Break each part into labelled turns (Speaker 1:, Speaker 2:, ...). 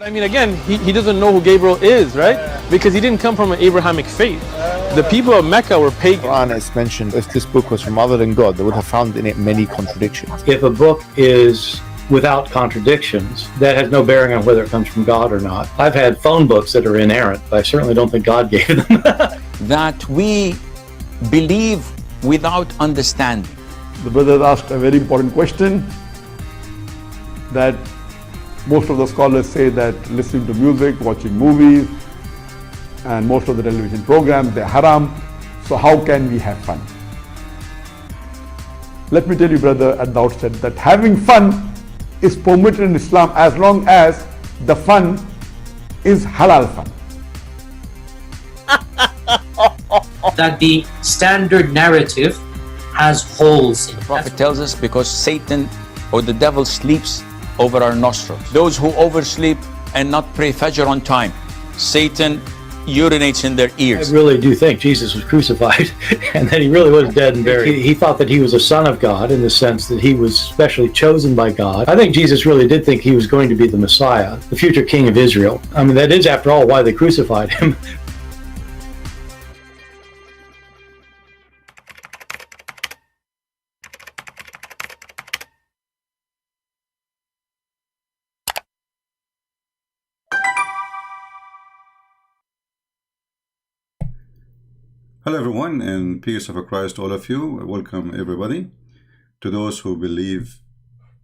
Speaker 1: I mean, again, he doesn't know who Gabriel is, right? Because he didn't come from an Abrahamic faith. The people of Mecca were pagan.
Speaker 2: Qur'an is mentioned, if this book was from other than God, they would have found in it many contradictions.
Speaker 3: If a book is without contradictions, that has no bearing on whether it comes from God or not. I've had phone books that are inerrant, but I certainly don't think God gave them.
Speaker 4: That we believe without understanding.
Speaker 5: The brother asked a very important question, that most of the scholars say that listening to music, watching movies, and most of the television programs, they're haram. So how can we have fun? Let me tell you, brother, at the outset, that having fun is permitted in Islam as long as the fun is halal fun.
Speaker 6: That the standard narrative has holes in it.
Speaker 4: The Prophet tells us because Satan or the devil sleeps over our nostrils. Those who oversleep and not pray Fajr on time, Satan urinates in their ears.
Speaker 3: I really do think Jesus was crucified and that he really was dead and buried. He thought that he was a son of God in the sense that he was specially chosen by God. I think Jesus really did think he was going to be the Messiah, the future king of Israel. I mean, that is, after all, why they crucified him.
Speaker 7: Hello everyone, and peace of Christ all of you. Welcome everybody, to those who believe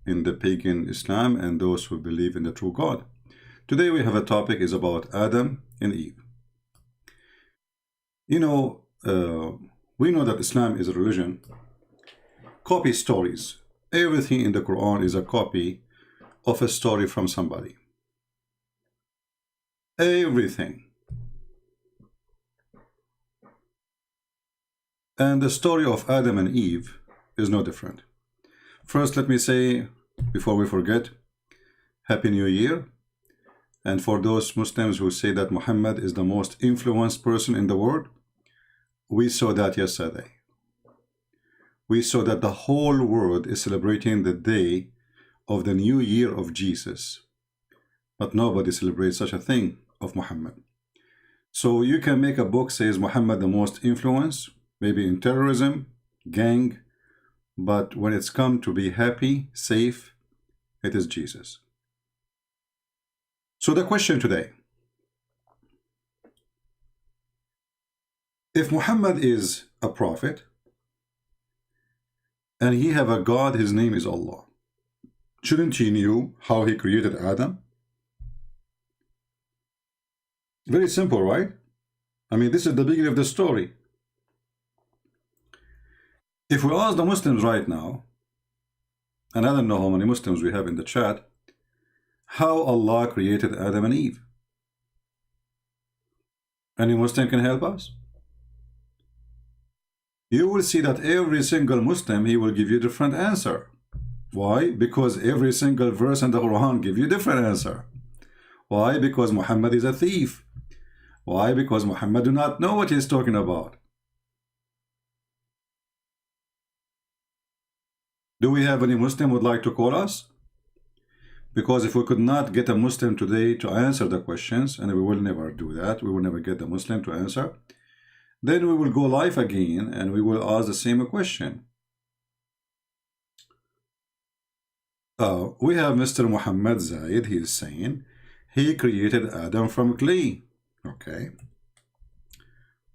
Speaker 7: in the pagan Islam and those who believe in the true God. Today we have a topic is about Adam and Eve. You know, we know that Islam is a religion. Copy stories. Everything in the Quran is a copy of a story from somebody. Everything. And the story of Adam and Eve is no different. First, let me say, before we forget, Happy New Year. And for those Muslims who say that Muhammad is the most influenced person in the world, we saw that yesterday. We saw that the whole world is celebrating the day of the new year of Jesus. But nobody celebrates such a thing of Muhammad. So you can make a book says Muhammad the most influenced, maybe in terrorism, gang, but when it's come to be happy, safe, it is Jesus. So the question today, if Muhammad is a prophet, and he have a God, his name is Allah, shouldn't he knew how he created Adam? Very simple, right? I mean, this is the beginning of the story. If we ask the Muslims right now, and I don't know how many Muslims we have in the chat, how Allah created Adam and Eve. Any Muslim can help us? You will see that every single Muslim, he will give you a different answer. Why? Because every single verse in the Quran give you a different answer. Why? Because Muhammad is a thief. Why? Because Muhammad do not know what he's talking about. Do we have any Muslim who would like to call us? Because if we could not get a Muslim today to answer the questions, and we will never do that, we will never get the Muslim to answer, then we will go live again and we will ask the same question. We have Mr. Muhammad Zaid, he is saying, he created Adam from clay. Okay.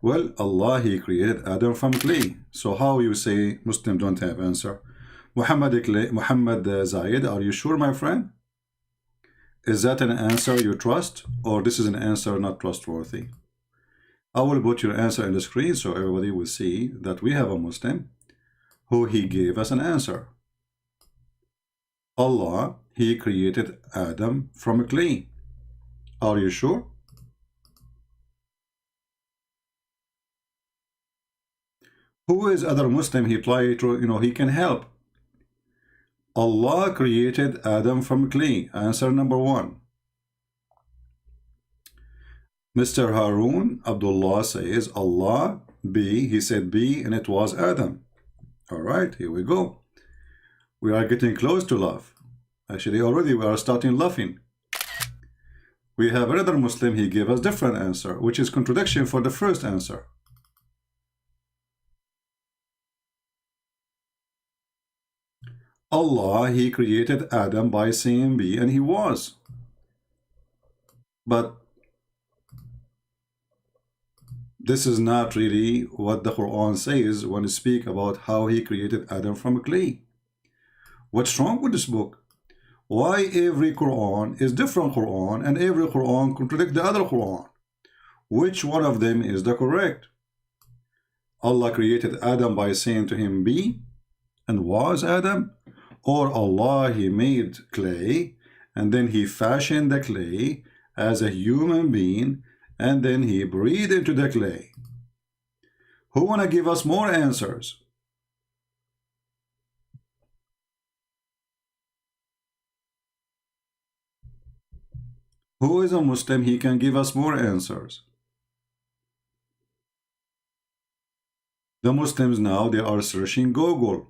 Speaker 7: Well, Allah, he created Adam from clay. So how you say Muslim don't have answer? Muhammad Zaid, are you sure, my friend? Is that an answer you trust, or this is an answer not trustworthy? I will put your answer in the screen so everybody will see that we have a Muslim who he gave us an answer. Allah, he created Adam from clay. Are you sure? Who is other Muslim he try to, he can help? Allah created Adam from clay. Answer number one. Mr. Harun Abdullah says Allah, B, he said B, and it was Adam. All right, here we go. We are getting close to love. Actually, already we are starting laughing. We have another Muslim, he gave us different answer, which is contradiction for the first answer. Allah, he created Adam by saying be, and he was. But this is not really what the Qur'an says when it speaks about how he created Adam from clay. What's wrong with this book? Why every Qur'an is different Qur'an and every Qur'an contradicts the other Qur'an? Which one of them is the correct? Allah created Adam by saying to him be, and was Adam? Or Allah, he made clay and then he fashioned the clay as a human being and then he breathed into the clay? Who want to give us more answers? Who is a Muslim? He can give us more answers. The Muslims now, they are searching Google.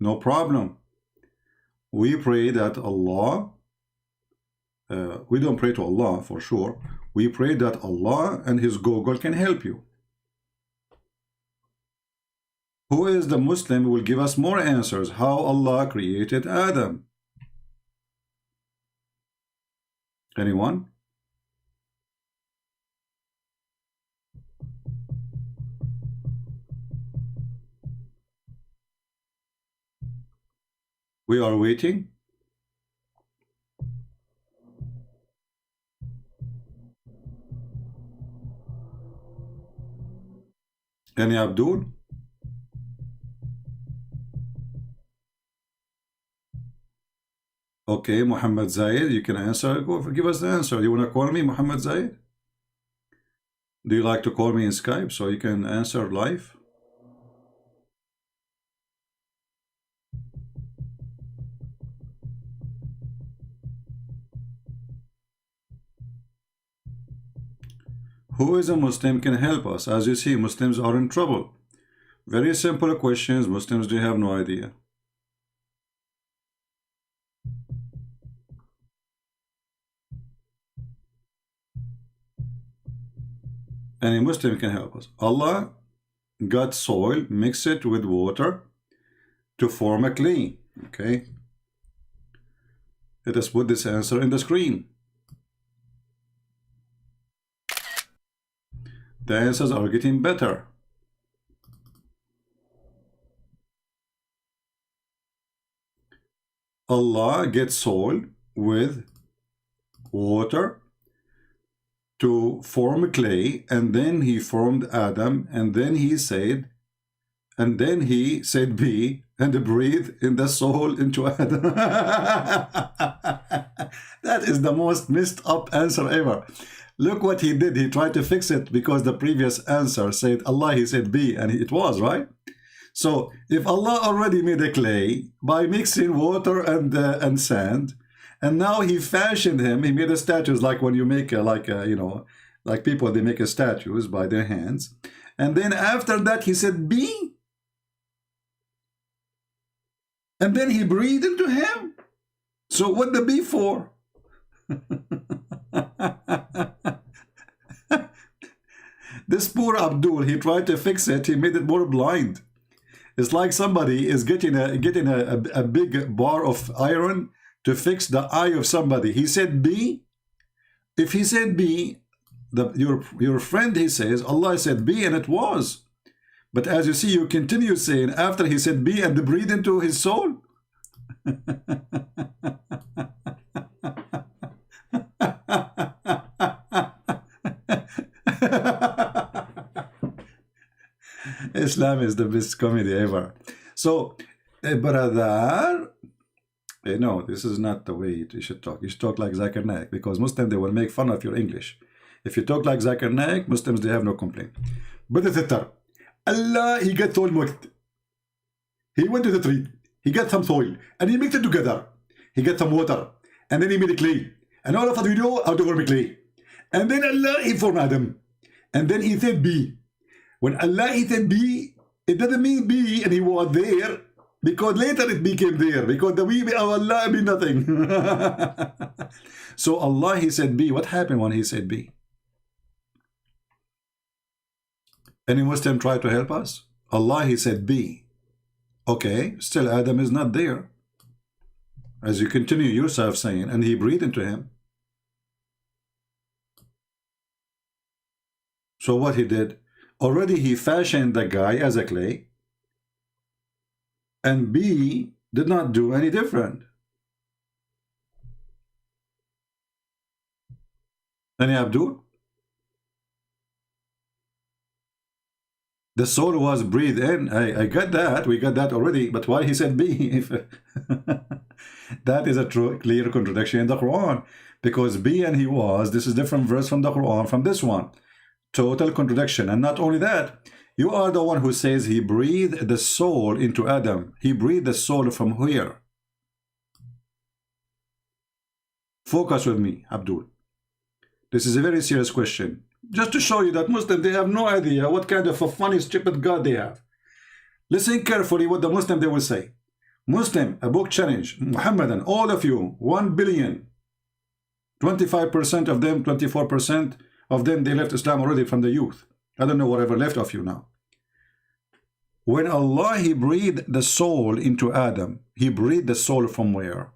Speaker 7: No problem. We pray that Allah, we don't pray to Allah for sure. We pray that Allah and his Google can help you. Who is the Muslim who will give us more answers? How Allah created Adam? Anyone? We are waiting. Any Abdul? Okay, Muhammad Zayed, you can answer. Go give us the answer. You want to call me Muhammad Zayed? Do you like to call me in Skype so you can answer live? Who is a Muslim can help us? As you see, Muslims are in trouble. Very simple questions. Muslims, they have no idea. Any Muslim can help us. Allah got soil, mix it with water to form a clay. Okay. Let us put this answer in the screen. The answers are getting better. Allah gets soil with water to form clay, and then he formed Adam, and then he said be, and breathed in the soul into Adam. That is the most messed up answer ever. Look what he did. He tried to fix it because the previous answer said Allah, he said be, and it was right. So if Allah already made a clay by mixing water and sand, and now he fashioned him, he made a statues like when you make like people, they make a statues by their hands, and then after that he said be, and then he breathed into him. So what the be for? This poor Abdul, he tried to fix it, he made it more blind. It's like somebody is getting a big bar of iron to fix the eye of somebody. He said be. If he said be, your friend, he says Allah said be, and it was. But as you see, you continue saying after he said be and breathe into his soul. Islam is the best comedy ever. So, brother, no, this is not the way you should talk. You should talk like Zakir Naik, because Muslims, they will make fun of your English. If you talk like Zakir Naik, Muslims, they have no complaint. But Allah, he got soil mixed. He went to the tree. He got some soil and he mixed it together. He got some water and then he made a clay. And all of us, we know how to form a clay. And then Allah, he formed Adam. And then he said be. When Allah, he said be, it doesn't mean be and he was there. Because later it became there. Because the we Allah be nothing. So Allah, he said B. What happened when he said B? Any Muslim try to help us? Allah, he said B. Okay, still Adam is not there. As you continue yourself saying, and he breathed into him. So what he did? Already he fashioned the guy as a clay. And B did not do any different. Any Abdul? The soul was breathed in. I got that. We got that already. But why he said B? That is a true, clear contradiction in the Quran. Because B and he was, this is different verse from the Quran, from this one. Total contradiction. And not only that, you are the one who says he breathed the soul into Adam. He breathed the soul from where? Focus with me, Abdul. This is a very serious question. Just to show you that Muslims, they have no idea what kind of a funny, stupid God they have. Listen carefully what the Muslim they will say. Muslim, a book challenge, Muhammadan, all of you, 1 billion. 25% of them, 24% of them, they left Islam already from the youth. I don't know whatever left of you now. When Allah, he breathed the soul into Adam, he breathed the soul from where?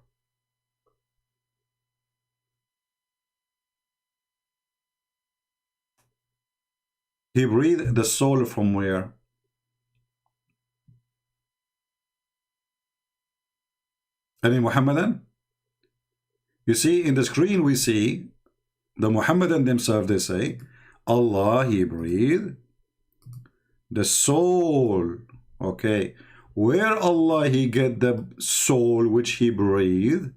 Speaker 7: He breathed the soul from where? Any Muhammadan? You see, in the screen we see the Muhammadan themselves, they say, Allah, he breathed the soul. Okay. Where Allah, he get the soul which he breathed?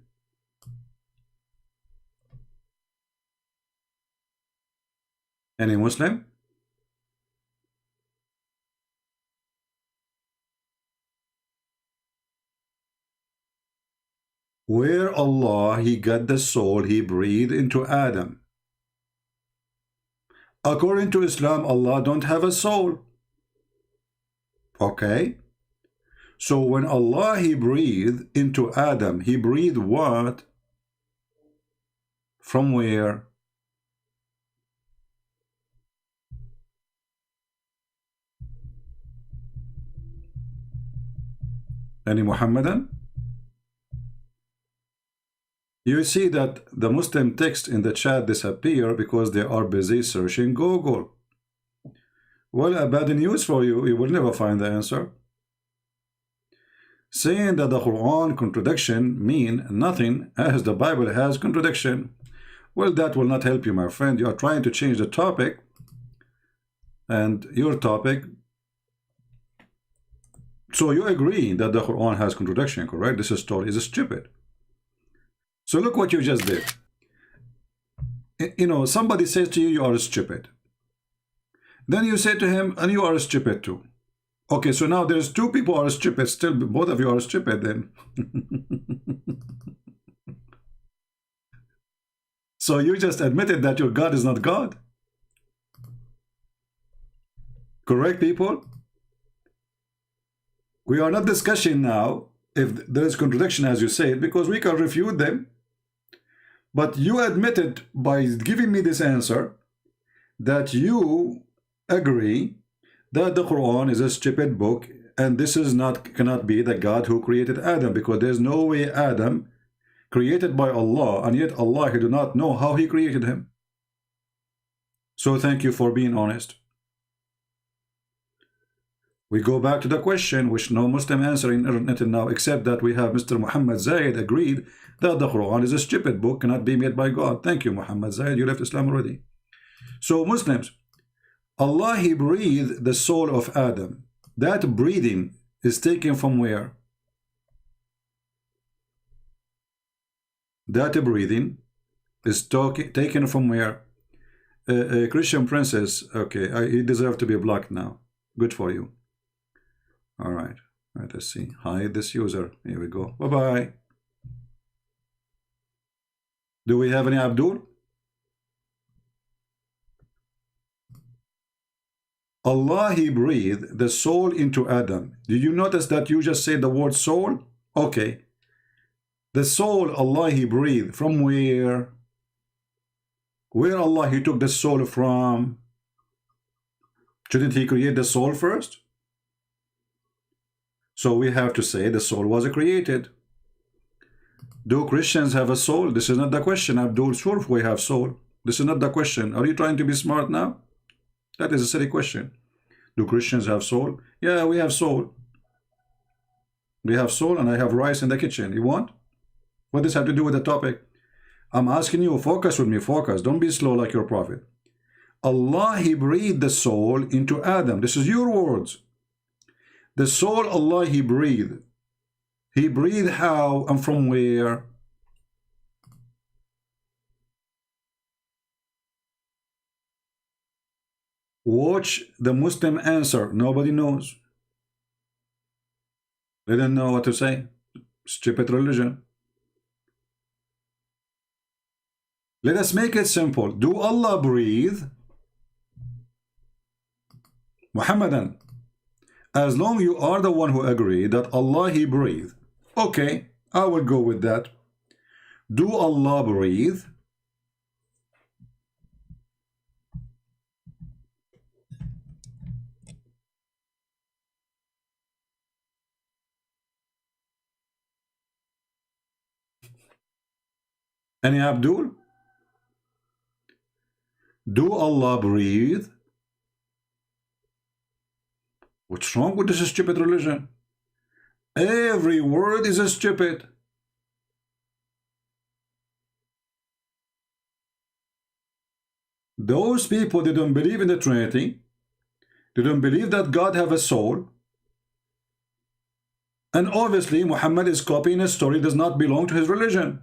Speaker 7: Any Muslim? Where Allah, he got the soul he breathed into Adam. According to Islam, Allah don't have a soul. Okay. So when Allah, he breathed into Adam, he breathed what? From where? Any Muhammadan? You see that the Muslim text in the chat disappear because they are busy searching Google. Well, a bad news for you, you will never find the answer. Saying that the Quran contradiction mean nothing as the Bible has contradiction. Well, that will not help you, my friend. You are trying to change the topic, and your topic. So you agree that the Quran has contradiction, correct? This story is stupid. So look what you just did. You know, somebody says to you, you are stupid. Then you say to him, and you are stupid too. Okay, so now there's two people are stupid. Still, both of you are stupid then. So you just admitted that your God is not God. Correct, people? We are not discussing now if there is contradiction, as you say, because we can refute them. But you admitted by giving me this answer that you agree that the Quran is a stupid book, and this is not cannot be the God who created Adam, because there's no way Adam created by Allah, and yet Allah, he do not know how he created him. So thank you for being honest. We go back to the question which no Muslim answering until now, except that we have Mr. Muhammad Zayed agreed that the Quran is a stupid book, cannot be made by God. Thank you, Muhammad Zayed, you left Islam already. So Muslims, Allah, he breathed the soul of Adam. That breathing is taken from where? That breathing is taken from where? A Christian princess. Okay, he deserves to be blocked now. Good for you. All right. All right, let's see. Hide this user. Here we go. Bye-bye. Do we have any Abdul? Allah, He breathed the soul into Adam. Did you notice that you just said the word soul? Okay. The soul, Allah, He breathed. From where? Where Allah, He took the soul from? Shouldn't He create the soul first? So we have to say the soul was created. Do Christians have a soul? This is not the question. Abdul, sure we have soul. This is not the question. Are you trying to be smart now? That is a silly question. Do Christians have soul? Yeah, we have soul. We have soul, and I have rice in the kitchen. You want? What does this have to do with the topic? I'm asking you, focus with me, focus. Don't be slow like your prophet. Allah, He breathed the soul into Adam. This is your words. The soul, Allah, He breathed. He breathed how and from where? Watch the Muslim answer. Nobody knows. They don't know what to say. Stupid religion. Let us make it simple. Do Allah breathe? Muhammadan, as long you are the one who agree that Allah, He breathed. Okay, I will go with that. Do Allah breathe? Any Abdul? Do Allah breathe? What's wrong with this stupid religion? Every word is stupid. Those people, they don't believe in the Trinity. They don't believe that God have a soul. And obviously Muhammad is copying a story that does not belong to his religion.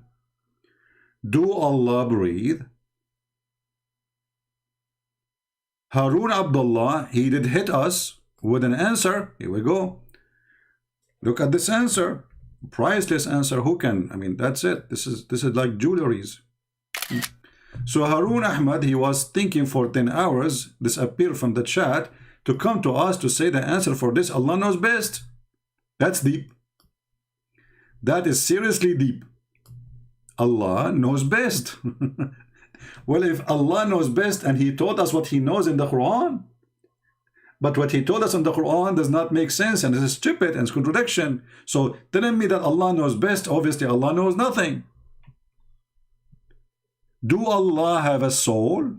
Speaker 7: Do Allah breathe? Harun Abdullah, he did hit us with an answer. Here we go. Look at this answer. Priceless answer. Who can? I mean, that's it. This is like jewelries. So Harun Ahmad, he was thinking for 10 hours, disappeared from the chat to come to us to say the answer for this. Allah knows best. That's deep. That is seriously deep. Allah knows best. Well, if Allah knows best and He told us what He knows in the Quran, but what He told us in the Quran does not make sense and is stupid and it's contradiction. So telling me that Allah knows best, obviously Allah knows nothing. Do Allah have a soul?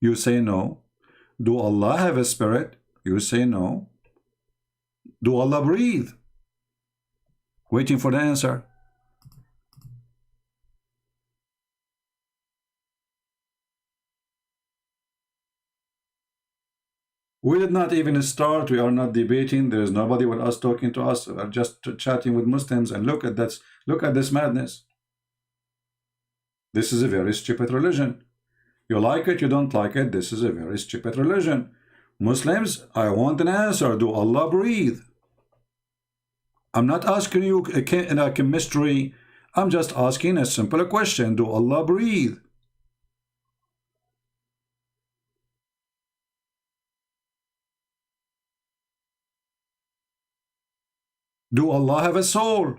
Speaker 7: You say no. Do Allah have a spirit? You say no. Do Allah breathe? Waiting for the answer. We did not even start. We are not debating. There is nobody with us talking to us. We are just chatting with Muslims. And look at that. Look at this madness. This is a very stupid religion. You like it, you don't like it. This is a very stupid religion. Muslims, I want an answer. Do Allah breathe? I'm not asking you a chemistry. I'm just asking a simple question. Do Allah breathe? Do Allah have a soul?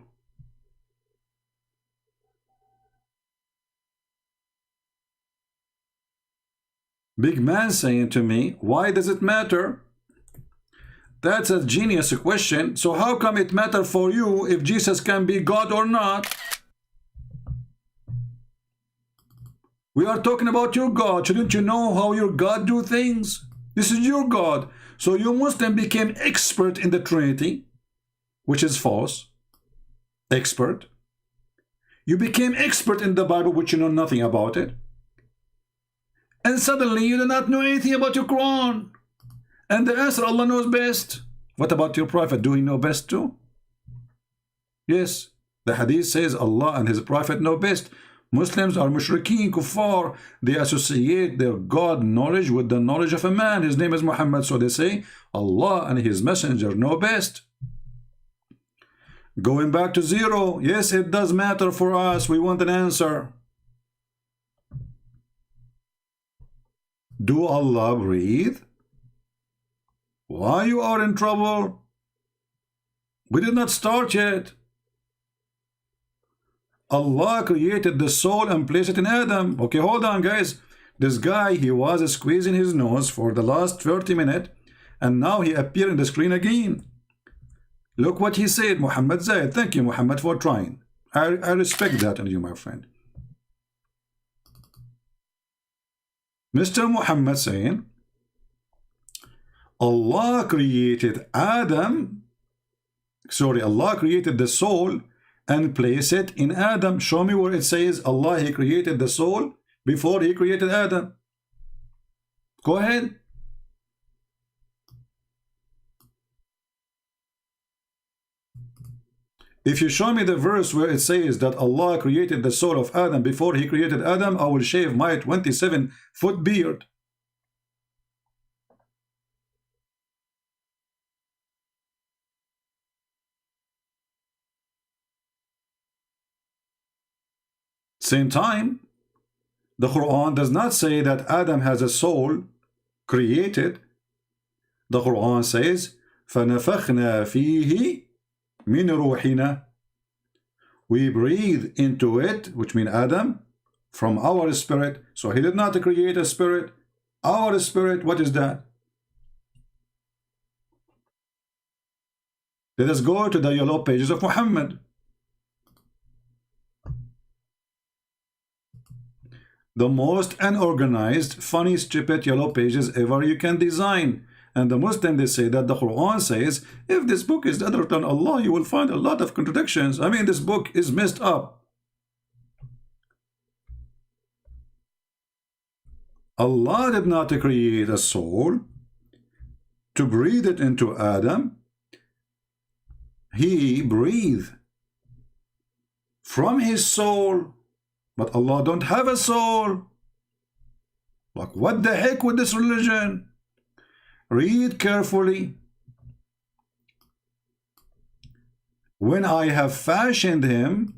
Speaker 7: Big man saying to me, why does it matter? That's a genius question. So how come it matter for you if Jesus can be God or not? We are talking about your God. Shouldn't you know how your God do things? This is your God. So you Muslim became expert in the Trinity, which is false. Expert. You became expert in the Bible, which you know nothing about it. And suddenly you do not know anything about your Quran. And the answer, Allah knows best. What about your Prophet? Do he know best too? Yes. The hadith says Allah and his Prophet know best. Muslims are mushrikeen, kuffar. They associate their God knowledge with the knowledge of a man. His name is Muhammad. So they say Allah and his messenger know best. Going back to zero. Yes, it does matter for us. We want an answer. Do Allah breathe? Why you are in trouble? We did not start yet. Allah created the soul and placed it in Adam. Okay, hold on, guys. This guy, he was squeezing his nose for the last 30 minutes, and now he appeared on the screen again. Look what he said, Muhammad Zayed. Thank you, Muhammad, for trying. I respect that in you, my friend. Mr. Muhammad saying, Allah created Adam, sorry, Allah created the soul and placed it in Adam. Show me where it says Allah, He created the soul before He created Adam. Go ahead. If you show me the verse where it says that Allah created the soul of Adam before He created Adam, I will shave my 27-foot beard. Same time, the Quran does not say that Adam has a soul created. The Quran says, فَنَفَخْنَا فِيهِ مِنْ رُوحِنَا. We breathe into it, which means Adam, from our spirit. So he did not create a spirit. Our spirit, what is that? Let us go to the yellow pages of Muhammad. The most unorganized, funny, stupid yellow pages ever you can design. And the Muslim, they say that the Quran says, if this book is other than Allah, you will find a lot of contradictions. I mean, this book is messed up. Allah did not create a soul to breathe it into Adam. He breathed from his soul. But Allah don't have a soul. Like, what the heck with this religion? Read carefully. When I have fashioned him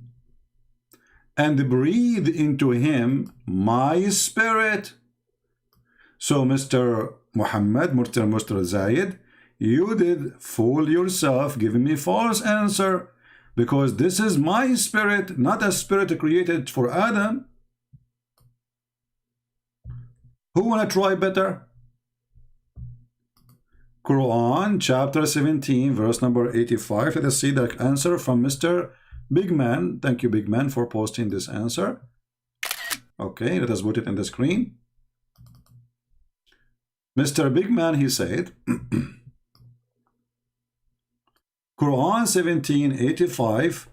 Speaker 7: and breathed into him my spirit. So Mr. Muhammad, Mr. Zayed, you did fool yourself giving me false answer. Because this is my spirit, not a spirit created for Adam. Who wanna try better? Quran chapter 17 verse number 85. Let us see the answer from Mr. Big Man. Thank you, Big Man, for posting this answer. Okay, let us put it in the screen. Mr. Big Man, he said, Quran 17:85,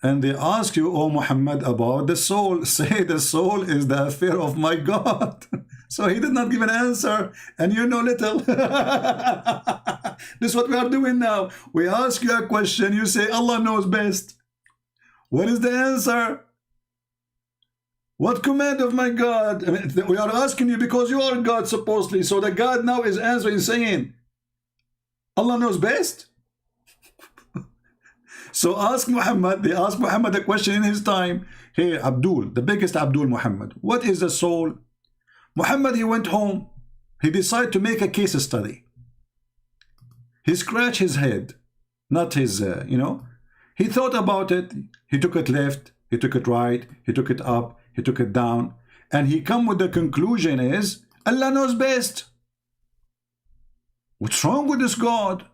Speaker 7: and they ask you, O Muhammad, about the soul. Say the soul is the affair of my God. So he did not give an answer, and you know little. This is what we are doing now. We ask you a question, you say Allah knows best. What is the answer? What command of my God? I mean, we are asking you because you are God supposedly. So the God now is answering, saying Allah knows best. So ask Muhammad, they asked Muhammad a question in his time. Hey, Abdul, the biggest Abdul Muhammad, what is the soul? Muhammad, he went home. He decided to make a case study. He scratched his head, not his, He thought about it. He took it left, he took it right, he took it up, he took it down. And he come with the conclusion is, Allah knows best. What's wrong with this God?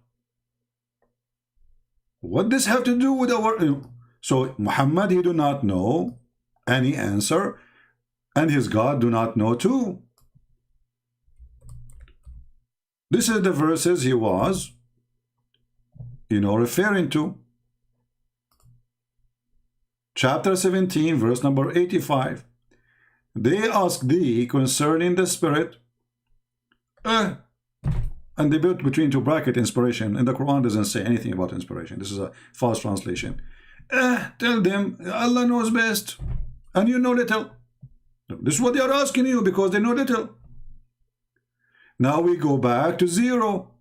Speaker 7: What does this have to do with our... So Muhammad, he do not know any answer, and his God do not know too. This is the verses he was, referring to. Chapter 17, verse number 85. They ask thee concerning the spirit, and they built between two bracket inspiration, and the Quran doesn't say anything about inspiration. This is a false translation. Tell them Allah knows best, and you know little. This is what they are asking you, because they know little. Now we go back to zero.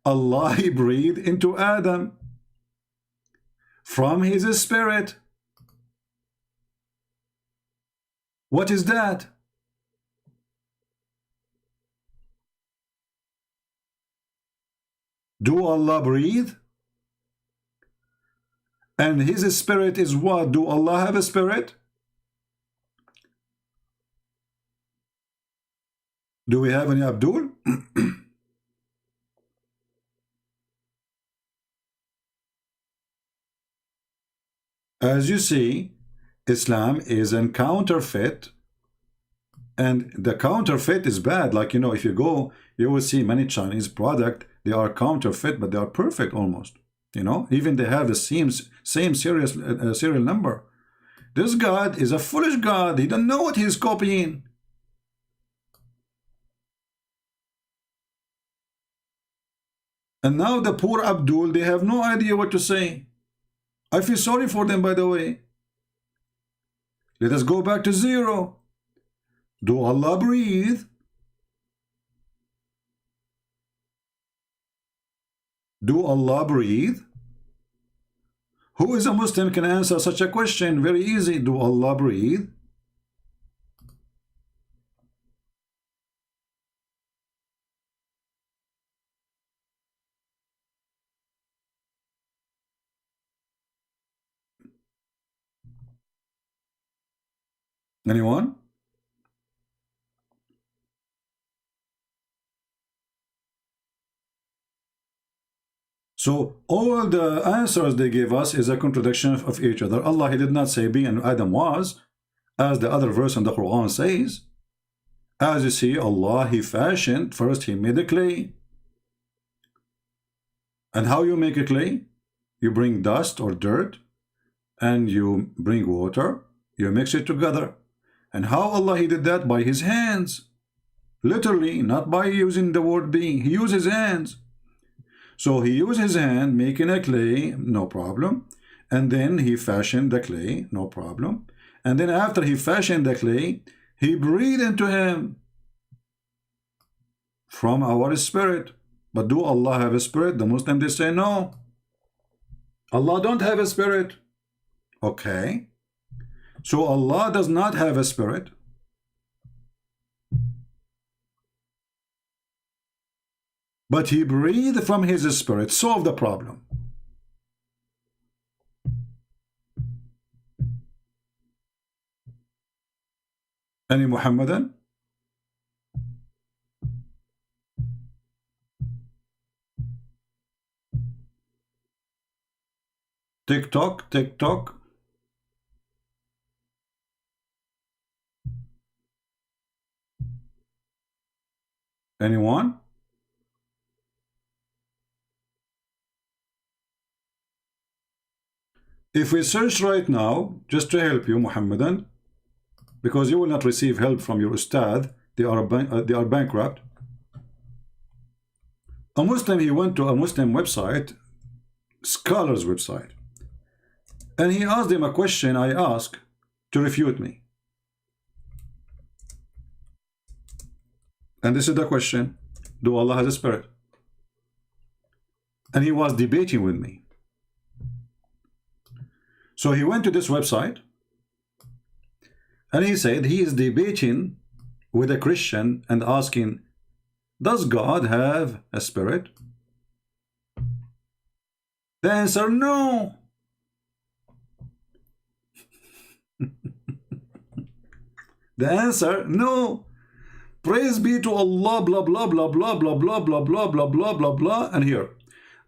Speaker 7: Allah, He breathed into Adam from his spirit. What is that? Do Allah breathe? And his spirit is what? Do Allah have a spirit? Do we have any Abdul? As you see, Islam is a counterfeit, and the counterfeit is bad. Like, you know, if you go, you will see many Chinese product, they are counterfeit, but they are perfect almost. You know, even they have the same serial number. This God is a foolish God. He don't know what he's copying. And now the poor Abdul, they have no idea what to say. I feel sorry for them, by the way. Let us go back to zero. Do Allah breathe? Do Allah breathe? Who is a Muslim can answer such a question? Very easy. Do Allah breathe? Anyone? So all the answers they give us is a contradiction of each other. Allah, he did not say be and Adam was, as the other verse in the Qur'an says. As you see, Allah, he fashioned, first he made a clay. And how you make a clay? You bring dust or dirt, and you bring water, you mix it together. And how Allah, he did that? By his hands. Literally, not by using the word being. He used his hands. So he used his hand, making a clay, no problem. And then he fashioned the clay, no problem. And then after he fashioned the clay, he breathed into him from our spirit. But do Allah have a spirit? The Muslims, they say no. Allah don't have a spirit. Okay. So Allah does not have a spirit. But he breathed from his spirit. Solve the problem. Any Muhammadan? TikTok, TikTok. Anyone? If we search right now, just to help you, Muhammadan, because you will not receive help from your ustad, they are bankrupt. A Muslim, he went to a Muslim website, scholar's website, and he asked them a question I asked to refute me. And this is the question: do Allah has a spirit? And he was debating with me. So he went to this website and he said he is debating with a Christian and asking, does God have a spirit? The answer, no. The answer, no. Praise be to Allah, blah, blah, blah, blah, blah, blah, blah, blah, blah, blah, blah, blah. And here,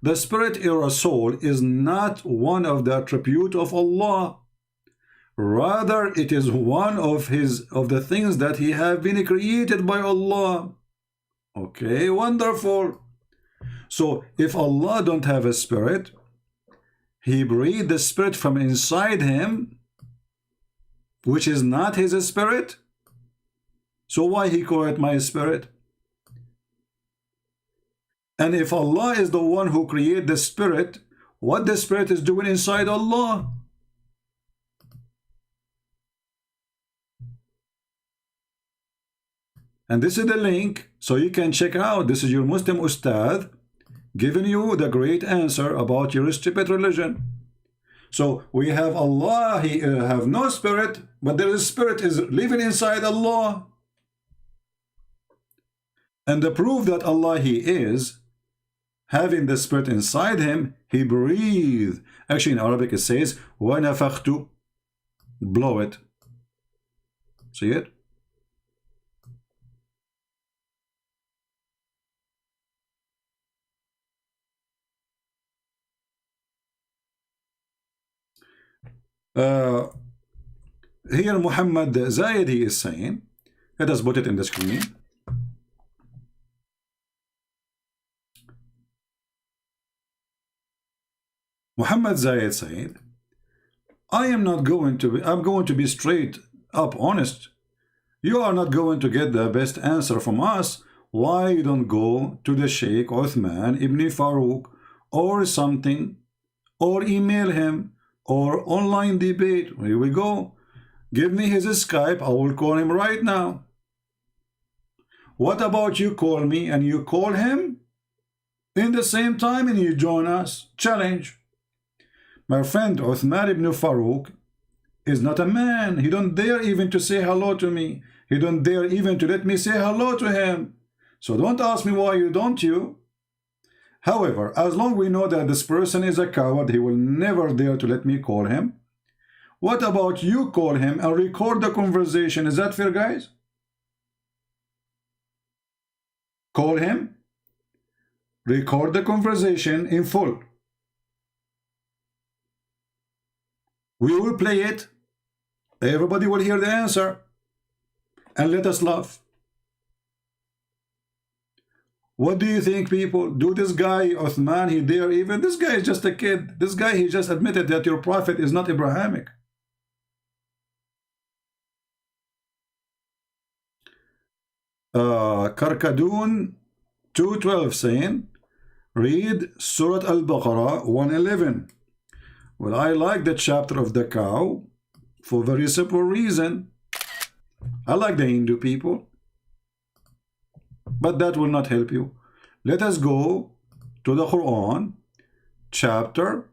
Speaker 7: the spirit or a soul is not one of the attributes of Allah. Rather, it is one of the things that he have been created by Allah. Okay, wonderful. So, if Allah don't have a spirit, he breathed the spirit from inside him, which is not his spirit. So why he call it my spirit? And if Allah is the one who created the spirit, what the spirit is doing inside Allah? And this is the link, so you can check out. This is your Muslim Ustad giving you the great answer about your stupid religion. So we have Allah, he have no spirit, but there is spirit is living inside Allah. And the proof that Allah he is, having the spirit inside him, he breathed. Actually, in Arabic it says, وَنَفَخْتُ, blow it. See it? Here Muhammad Zayed, he is saying, let us put it in the screen. Muhammad Zayed said, I'm going to be straight up honest. You are not going to get the best answer from us. Why you don't go to the Sheikh Uthman ibn Farouk or something, or email him, or online debate? Here we go. Give me his Skype, I will call him right now. What about you call me and you call him in the same time and you join us? Challenge. My friend Uthman ibn Farouk is not a man. He don't dare even to say hello to me. He don't dare even to let me say hello to him. So don't ask me why you don't you. However, as long as we know that this person is a coward, he will never dare to let me call him. What about you call him and record the conversation? Is that fair, guys? Call him, record the conversation in full. We will play it. Everybody will hear the answer. And let us laugh. What do you think, people? Do this guy, Uthman, he dare even? This guy is just a kid. This guy, he just admitted that your prophet is not Abrahamic. Karkadoon 212 saying, read Surah Al-Baqarah 111. Well, I like the chapter of the cow for a very simple reason. I like the Hindu people. But that will not help you. Let us go to the Qur'an, chapter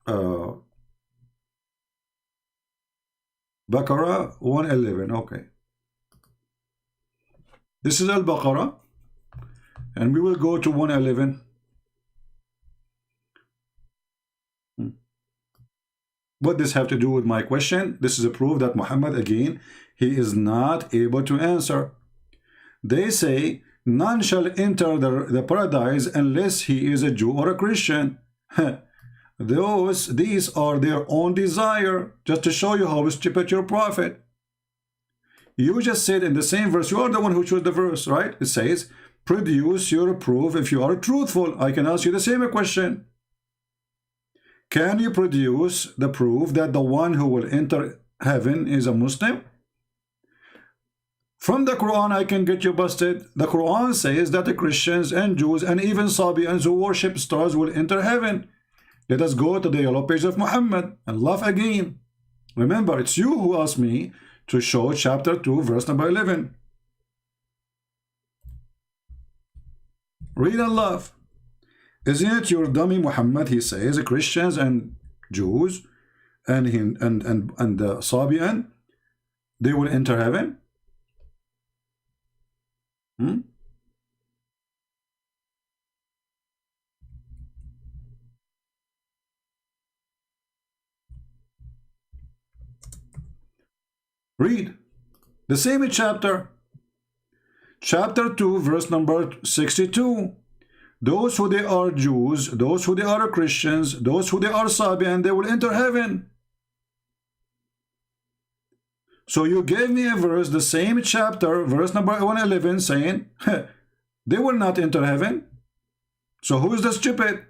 Speaker 7: Baqarah 111. Okay. This is Al-Baqarah, and we will go to 111. What does this have to do with my question? This is a proof that Muhammad, again, he is not able to answer. They say, none shall enter the paradise unless he is a Jew or a Christian. These are their own desire, just to show you how stupid your prophet. You just said in the same verse, you are the one who chose the verse, right? It says, produce your proof if you are truthful. I can ask you the same question. Can you produce the proof that the one who will enter heaven is a Muslim? From the Quran, I can get you busted. The Quran says that the Christians and Jews and even Sabians who worship stars will enter heaven. Let us go to the yellow page of Muhammad and laugh again. Remember, it's you who asked me to show chapter 2, verse number 11. Read and laugh. Isn't it your dummy Muhammad? He says Christians and Jews and the Sabian, they will enter heaven. Read the same chapter 2, verse number 62. Those who they are Jews, those who they are Christians, those who they are Sabian, they will enter heaven. So you gave me a verse, the same chapter, verse number 111, saying they will not enter heaven. So who is the stupid?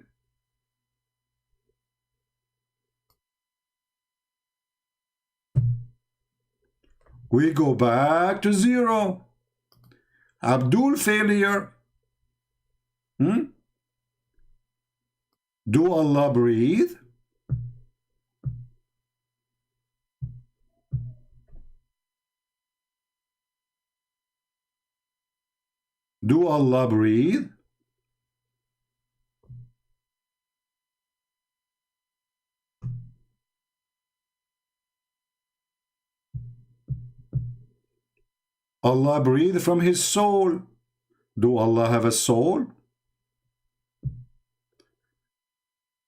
Speaker 7: We go back to zero. Abdul failure. Do Allah breathe? Do Allah breathe? Allah breathed from his soul. Do Allah have a soul?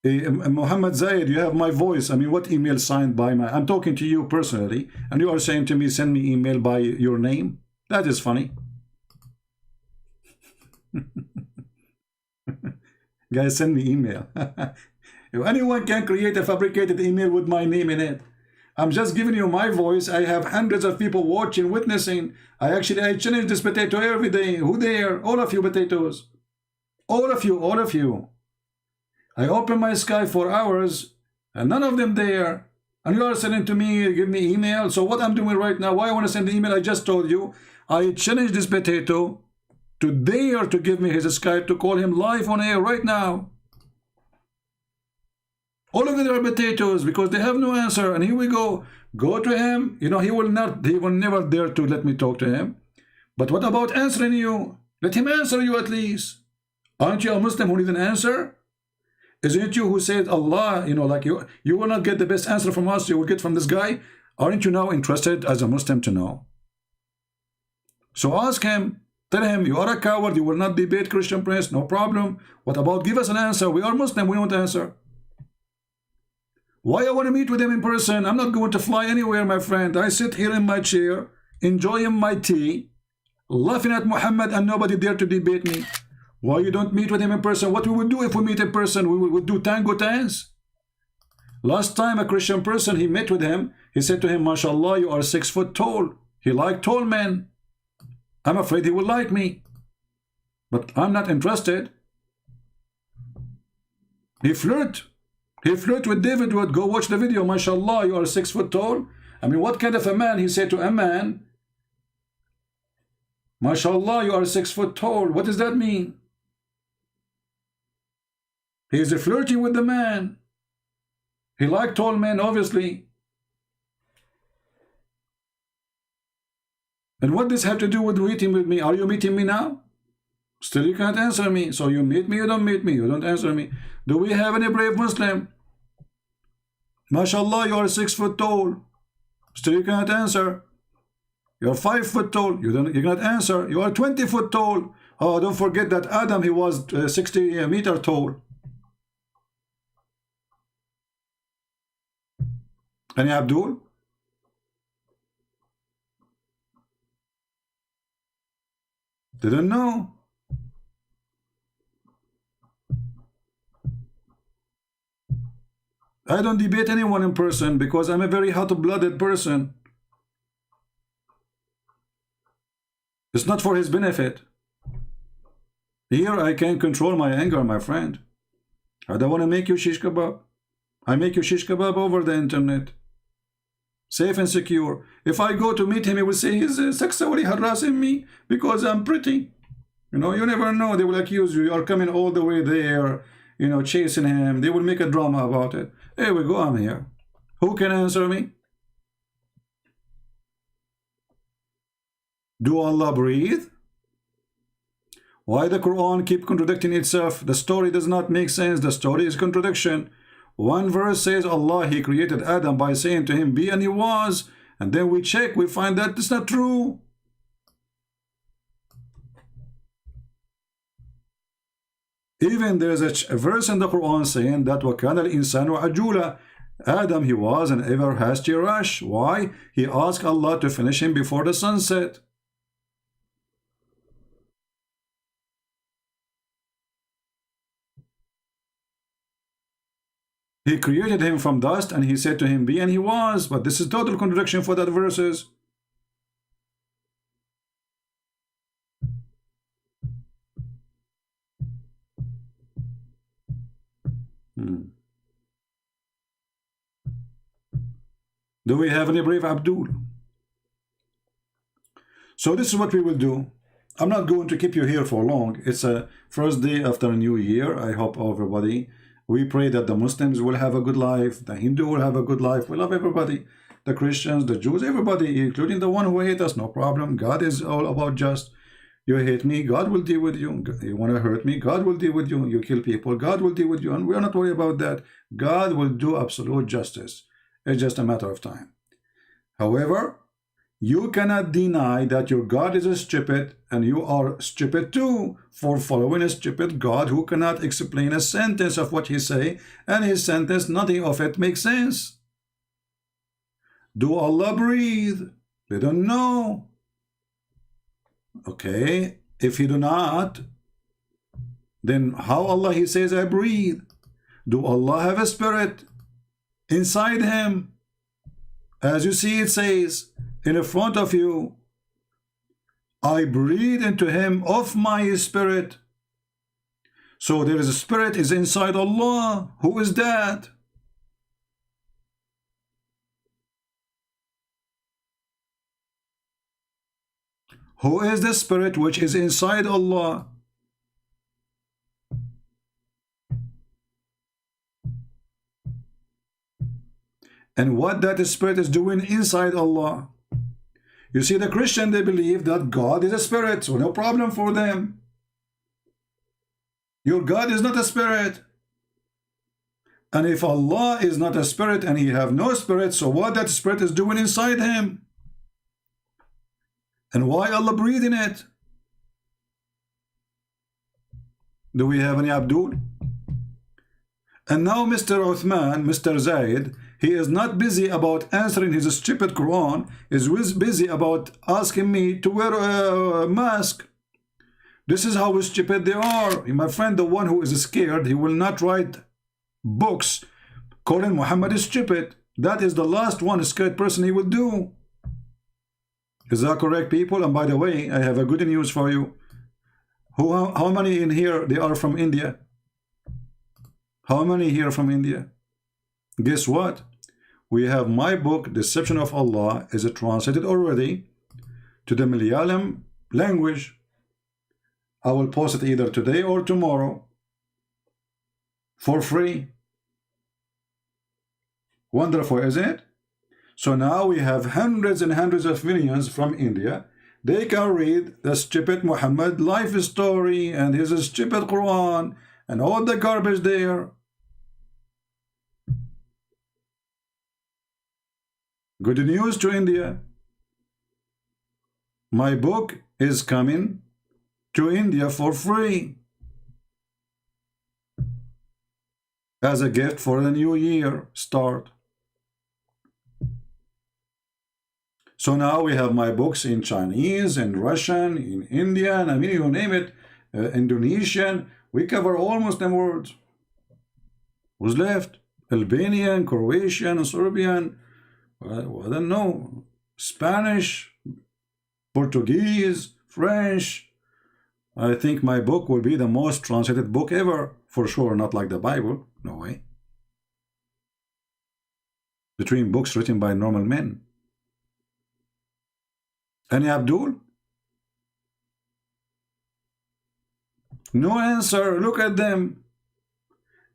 Speaker 7: Muhammad Zayed, you have my voice. I mean, what email signed by my... I'm talking to you personally, and you are saying to me, send me email by your name? That is funny. Guys, send me email. If anyone can create a fabricated email with my name in it, I'm just giving you my voice. I have hundreds of people watching, witnessing. I challenge this potato every day. Who there? All of you potatoes. All of you, all of you. I open my Skype for hours and none of them there. And you are sending to me, give me email. So what I'm doing right now, why I want to send the email, I just told you. I challenge this potato to dare to give me his Skype to call him live on air right now. All of them are potatoes because they have no answer. And here we go. Go to him. You know, he will never dare to let me talk to him. But what about answering you? Let him answer you at least. Aren't you a Muslim who needs an answer? Isn't it you who said Allah, you know, like you will not get the best answer from us, you will get from this guy? Aren't you now interested as a Muslim to know? So ask him, tell him, you are a coward, you will not debate Christian Prince, no problem. What about give us an answer? We are Muslim, we want answer. Why I want to meet with him in person? I'm not going to fly anywhere, my friend. I sit here in my chair, enjoying my tea, laughing at Muhammad and nobody dare to debate me. Why you don't meet with him in person? What we would do if we meet in person? We would do tango dance. Last time a Christian person, he met with him, he said to him, MashaAllah, you are 6 foot tall. He liked tall men. I'm afraid he will like me. But I'm not interested. He flirt. He flirt with David Wood. Go watch the video. MashaAllah, you are 6 foot tall. I mean, what kind of a man? He said to a man, MashaAllah, you are 6 foot tall. What does that mean? He is flirting with the man. He liked tall men, obviously. And what does have to do with meeting with me? Are you meeting me now? Still you can't answer me. So you meet me, you don't meet me. You don't answer me. Do we have any brave Muslim? MashaAllah, you are 6 foot tall. Still you can't answer. You're 5 foot tall. You cannot answer. You are 20 foot tall. Oh, don't forget that Adam, he was 60 meter tall. Any Abdul? Didn't know. I don't debate anyone in person because I'm a very hot-blooded person. It's not for his benefit. Here I can control my anger, my friend. I don't want to make you shish kebab. I make you shish kebab over the internet. Safe and secure. If I go to meet him, he will say he's sexually harassing me because I'm pretty. You know, you never know. They will accuse you. You are coming all the way there, you know, chasing him. They will make a drama about it. Here we go, I'm here. Who can answer me? Do Allah breathe? Why the Quran keep contradicting itself? The story does not make sense. The story is contradiction. One verse says Allah, he created Adam by saying to him, be, and he was. And then we check, we find that it's not true. Even there's a verse in the Quran saying that وَكَانَ الْإِنسَانُ عَجُولًا. Adam, he was an ever hasty rush. Why? He asked Allah to finish him before the sunset. He created him from dust and he said to him, be, and he was. But this is total contradiction for that verses. Do we have any brave Abdul? So this is what we will do. I'm not going to keep you here for long. It's a first day after a new year. I hope everybody, we pray that the Muslims will have a good life, the Hindu will have a good life. We love everybody, the Christians, the Jews, everybody, including the one who hate us. No problem. God is all about just. You hate me, God will deal with you. You want to hurt me, God will deal with you. You kill people, God will deal with you. And we are not worried about that. God will do absolute justice. It's just a matter of time. However, You cannot deny that your God is stupid, and you are stupid too for following a stupid God who cannot explain a sentence of what he say, and his sentence, nothing of it makes sense. Do Allah breathe? They don't know. Okay, if you do not, then how Allah he says I breathe? Do Allah have a spirit inside him? As you see, it says in front of you, I breathe into him of my spirit. So there is a spirit is inside Allah. Who is that? Who is the spirit which is inside Allah? And what that spirit is doing inside Allah? You see, the Christian, they believe that God is a spirit, so no problem for them. Your God is not a spirit. And if Allah is not a spirit and he have no spirit, so what that spirit is doing inside him? And why Allah breathing it? Do we have any Abdul? And now Mr. Uthman, Mr. Zaid, he is not busy about answering his stupid Quran, is busy about asking me to wear a mask. This is how stupid they are. My friend, the one who is scared, he will not write books calling Muhammad stupid. That is the last one scared person he will do. Is that correct, people? And by the way, I have a good news for you. How many in here, they are from India? How many here from India? Guess what? We have my book, Deception of Allah, is translated already to the Malayalam language. I will post it either today or tomorrow for free. Wonderful, isn't it? So now we have hundreds and hundreds of millions from India. They can read the stupid Muhammad life story and his stupid Quran and all the garbage there. Good news to India. My book is coming to India for free as a gift for the new year start. So now we have my books in Chinese, in Russian, in Indian, I mean, you name it, Indonesian. We cover all Muslim words. Who's left? Albanian, Croatian, Serbian, I don't know, Spanish, Portuguese, French. I think my book will be the most translated book ever, for sure, not like the Bible, no way. Between books written by normal men. Any Abdul? No answer. Look at them.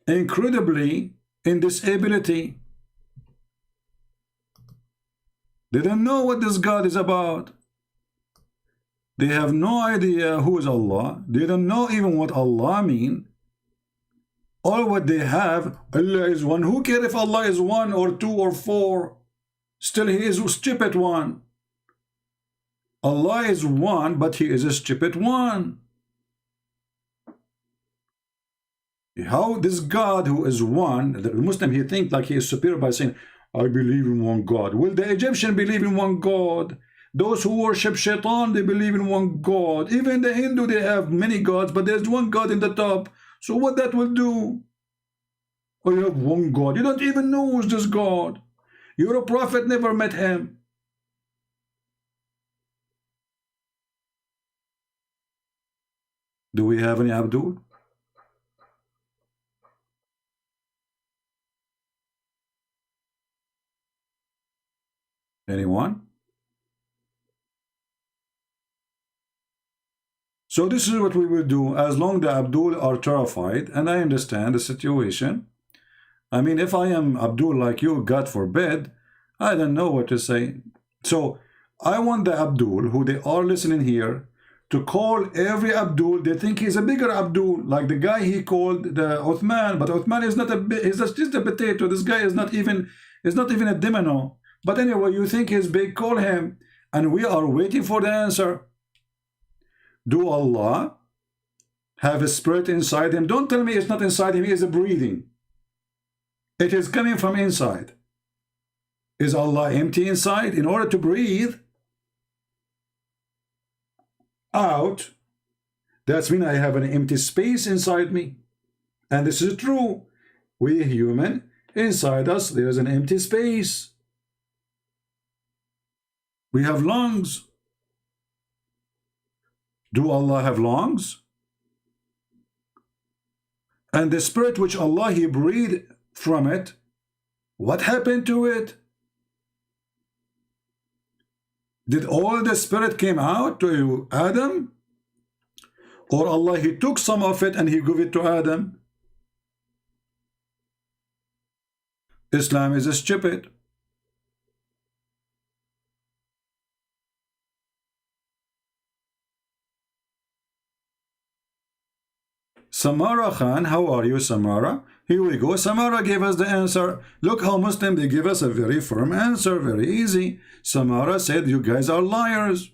Speaker 7: Incredibly in disability. They don't know what this God is about. They have no idea who is Allah. They don't know even what Allah mean. All what they have, Allah is one. Who cares if Allah is one or two or four? Still he is a stupid one. Allah is one, but he is a stupid one. How this God who is one, the Muslim, he thinks like he is superior by saying, I believe in one God. Will the Egyptian believe in one God? Those who worship Shaitan, they believe in one God. Even the Hindu, they have many gods, but there's one God in the top. So what that will do? Oh, you have one God. You don't even know who's this God. Your prophet never met him. Do we have any Abdul? Anyone? So this is what we will do as long the Abdul are terrified, and I understand the situation. I mean, if I am Abdul like you, God forbid, I don't know what to say. So I want the Abdul who they are listening here to call every Abdul. They think he's a bigger Abdul, like the guy he called the Uthman, but Uthman is not he's just a potato. This guy is not even a domino. But anyway, you think he's big, call him and we are waiting for the answer. Do Allah have a spirit inside him? Don't tell me it's not inside him. He is breathing. It is coming from inside. Is Allah empty inside? In order to breathe out, that's mean I have an empty space inside me. And this is true. We human, inside us, there is an empty space. We have lungs. Do Allah have lungs? And the spirit which Allah, He breathed from it, what happened to it? Did all the spirit came out to Adam? Or Allah, He took some of it and He gave it to Adam? Islam is stupid. Samara Khan, how are you, Samara? Here we go. Samara gave us the answer. Look how Muslim, they give us a very firm answer, very easy. Samara said, you guys are liars.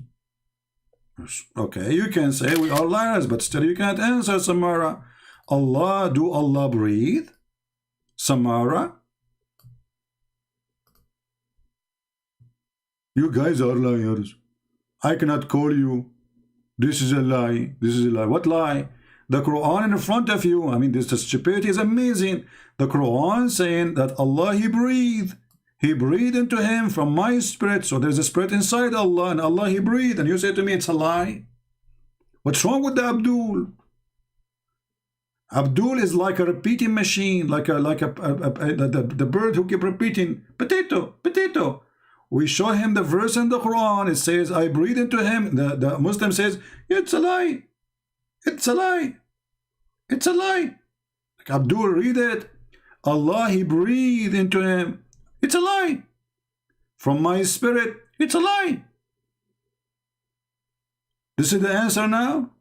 Speaker 7: Okay, you can say we are liars, but still you can't answer, Samara. Allah, do Allah breathe? Samara? You guys are liars. I cannot call you. This is a lie. This is a lie. What lie? The Qur'an in front of you. I mean, this stupidity is amazing. The Qur'an saying that Allah, He breathed. He breathed into him from my spirit. So there's a spirit inside Allah, and Allah, He breathed. And you say to me, it's a lie. What's wrong with the Abdul? Abdul is like a repeating machine, like the bird who keep repeating, potato, potato. We show him the verse in the Quran. It says, I breathe into him. The Muslim says, it's a lie. It's a lie. It's a lie. Like Abdul, read it. Allah, He breathed into him. It's a lie. From my spirit, it's a lie. This is the answer now.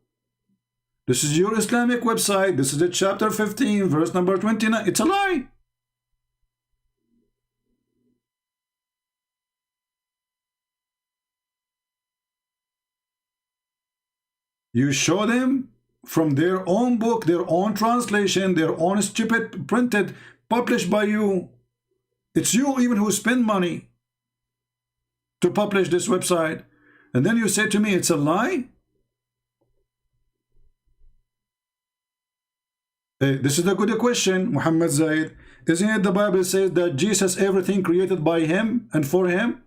Speaker 7: This is your Islamic website. This is the chapter 15, verse number 29. It's a lie. You show them from their own book, their own translation, their own stupid printed, published by you. It's you even who spend money to publish this website. And then you say to me, it's a lie? This is a good question, Muhammad Zaid. Isn't it the Bible says that Jesus, everything created by Him and for Him?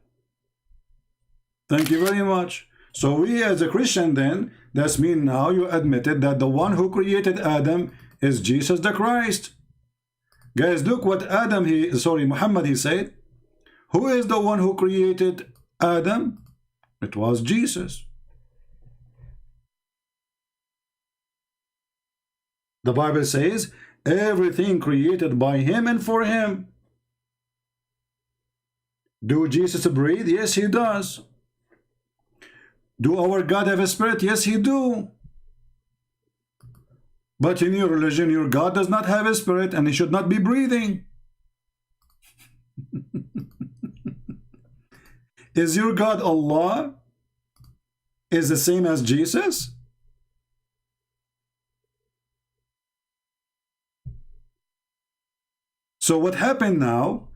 Speaker 7: Thank you very much. So we as a Christian then, that's mean now you admitted that the one who created Adam is Jesus the Christ. Guys, look what Muhammad, he said. Who is the one who created Adam? It was Jesus. The Bible says, everything created by Him and for Him. Do Jesus breathe? Yes, He does. Do our God have a spirit? Yes, He do. But in your religion, your God does not have a spirit and He should not be breathing. Is your God Allah is the same as Jesus? So what happened now?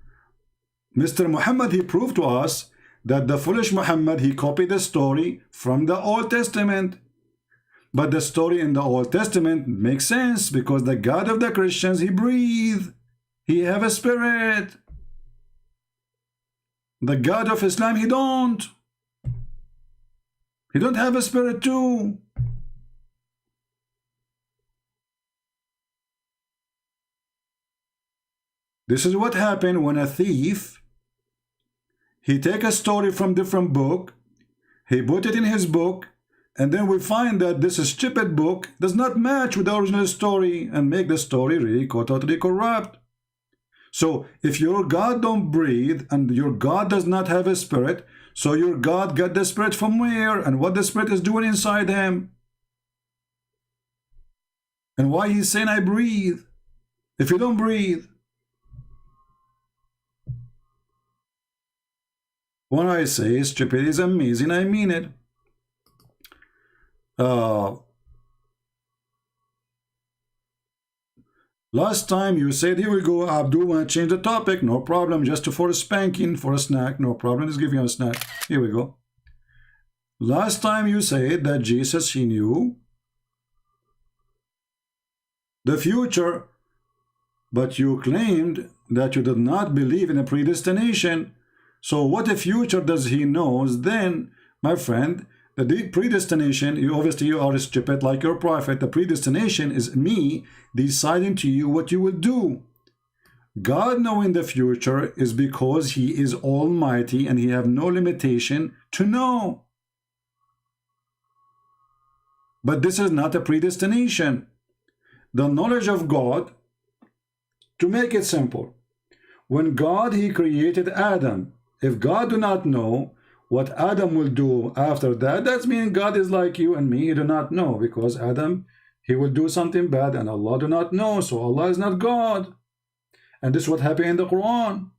Speaker 7: Mr. Muhammad, he proved to us that the foolish Muhammad, he copied the story from the Old Testament. But the story in the Old Testament makes sense because the God of the Christians, He breathed. He have a spirit. The God of Islam, He don't. He don't have a spirit too. This is what happened when a thief, he take a story from different book, he put it in his book, and then we find that this stupid book does not match with the original story and make the story really totally corrupt. So if your God don't breathe and your God does not have a spirit, so your God got the spirit from where and what the spirit is doing inside him? And why he's saying I breathe if you don't breathe? When I say stupid is amazing, I mean it. Last time you said, here we go, Abdul, want to change the topic? No problem, just for a spanking, for a snack. No problem, let's give you a snack. Here we go. Last time you said that Jesus, he knew the future, but you claimed that you did not believe in a predestination. So what a future does he know then, my friend? The predestination, you are stupid like your prophet. The predestination is me deciding to you what you will do. God knowing the future is because he is almighty and he have no limitation to know. But this is not a predestination. The knowledge of God, to make it simple, when God, he created Adam, if God do not know what Adam will do after that, that means God is like you and me, he do not know, because Adam, he will do something bad and Allah do not know, so Allah is not God. And this is what happened in the Quran.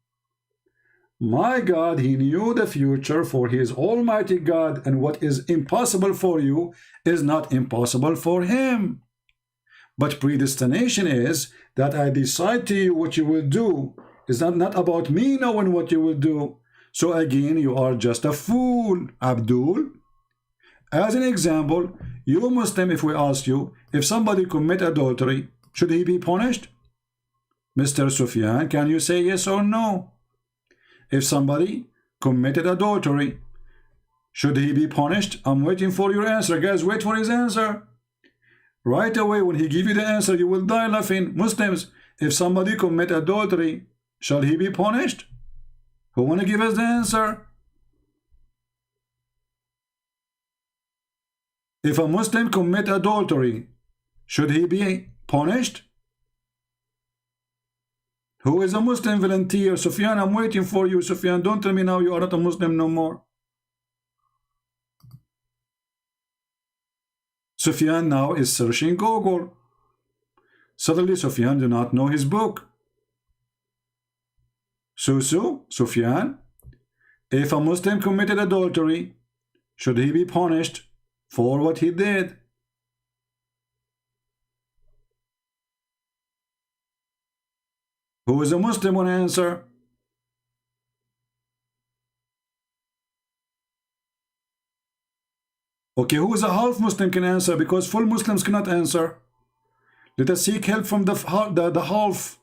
Speaker 7: My God, he knew the future, for he is almighty God, and what is impossible for you is not impossible for him. But predestination is that I decide to you what you will do. It's not about me knowing what you will do. So again, you are just a fool, Abdul. As an example, you Muslim, if we ask you, if somebody commit adultery, should he be punished? Mr. Sufyan, can you say yes or no? If somebody committed adultery, should he be punished? I'm waiting for your answer. Guys, wait for his answer. Right away, when he give you the answer, you will die laughing. Muslims, if somebody commit adultery, shall he be punished? Who want to give us the answer? If a Muslim commit adultery, should he be punished? Who is a Muslim volunteer? Sufyan, I'm waiting for you. Sufyan, don't tell me now you are not a Muslim no more. Sufyan now is searching Google. Suddenly Sufyan do not know his book. Sufyan, if a Muslim committed adultery, should he be punished for what he did? Who is a Muslim want to answer? Okay, who is a half Muslim can answer, because full Muslims cannot answer. Let us seek help from the half.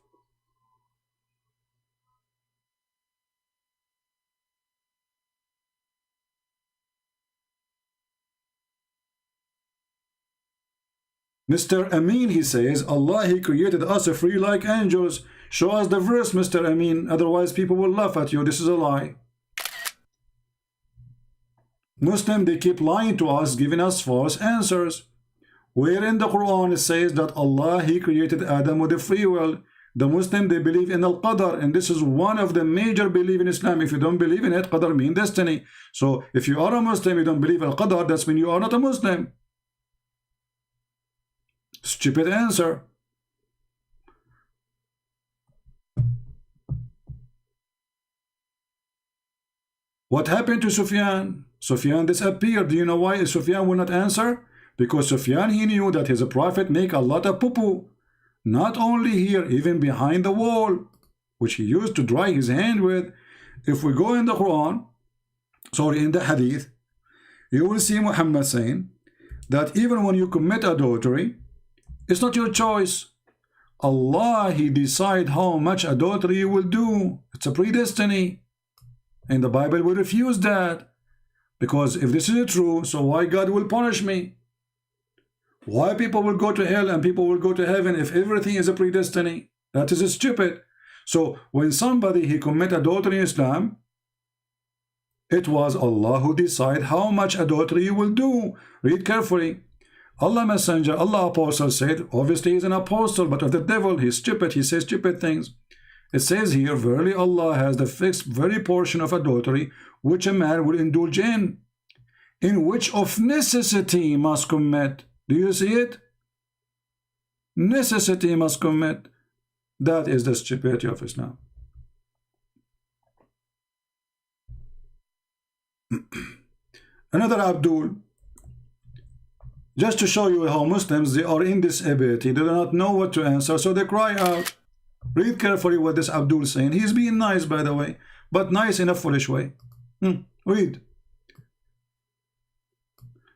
Speaker 7: Mr. Amin, he says, Allah, he created us free like angels. Show us the verse, Mr. Amin, otherwise people will laugh at you. This is a lie. Muslim, they keep lying to us, giving us false answers. Where in the Quran it says that Allah, he created Adam with a free will. The Muslim, they believe in al-Qadar, and this is one of the major belief in Islam. If you don't believe in it, Qadar means destiny. So if you are a Muslim, you don't believe al-Qadar, that's mean you are not a Muslim. Stupid answer. What happened to Sufyan? Sufyan disappeared. Do you know why Sufyan will not answer? Because Sufyan, he knew that his prophet make a lot of poo-poo. Not only here, even behind the wall, which he used to dry his hand with. If we go in the Quran, in the Hadith, you will see Muhammad saying that even when you commit adultery, it's not your choice. Allah, he decide how much adultery you will do. It's a predestiny. And the Bible will refuse that. Because if this is true, so why God will punish me? Why people will go to hell and people will go to heaven if everything is a predestiny? That is stupid. So when somebody he commit adultery in Islam, it was Allah who decide how much adultery you will do. Read carefully. Allah Messenger, Allah Apostle said, obviously he's an apostle, but of the devil, he's stupid, he says stupid things. It says here, verily Allah has the fixed very portion of adultery which a man will indulge in which of necessity must commit. Do you see it? Necessity must commit. That is the stupidity of Islam. Another Abdul. Just to show you how Muslims, they are in disability, they do not know what to answer, so they cry out. Read carefully what this Abdul is saying. He's being nice, by the way, but nice in a foolish way. Read.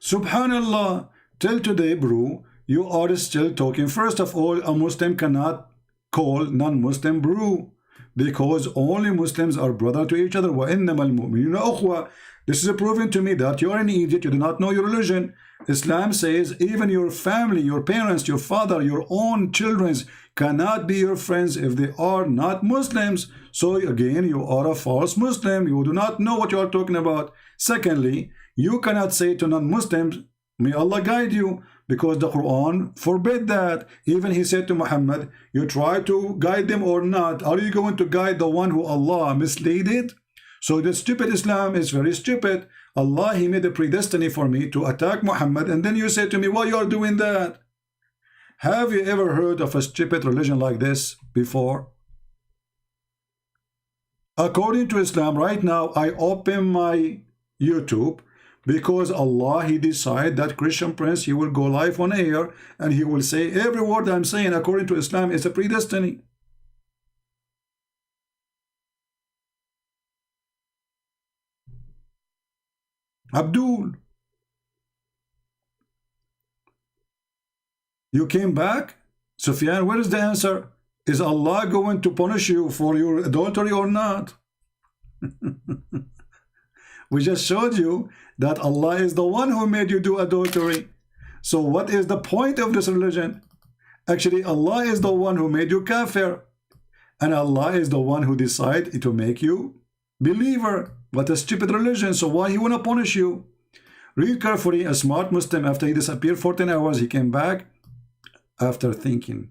Speaker 7: Subhanallah, till today, bro, you are still talking. First of all, a Muslim cannot call non-Muslim bro, because only Muslims are brother to each other. وَإِنَّمَا الْمُؤْمِنُونَ أُخْوَةٌ. This is proving to me that you are an idiot, you do not know your religion. Islam says even your family, your parents, your father, your own children cannot be your friends if they are not Muslims. So again, you are a false Muslim. You do not know what you are talking about. Secondly, you cannot say to non-Muslims, may Allah guide you, because the Quran forbid that. Even he said to Muhammad, you try to guide them or not, are you going to guide the one who Allah misleaded? So the stupid Islam is very stupid. Allah, he made a predestiny for me to attack Muhammad, and then you say to me, why you are doing that? Have you ever heard of a stupid religion like this before? According to Islam, right now, I open my YouTube because Allah, he decide that Christian Prince, he will go live on air and he will say every word I'm saying according to Islam is a predestiny. Abdul, you came back? Sufyan, where is the answer? Is Allah going to punish you for your adultery or not? We just showed you that Allah is the one who made you do adultery. So what is the point of this religion? Actually, Allah is the one who made you kafir. And Allah is the one who decided to make you believer. What a stupid religion. So why he want to punish you? Read carefully. A smart Muslim, after he disappeared 14 hours, he came back after thinking,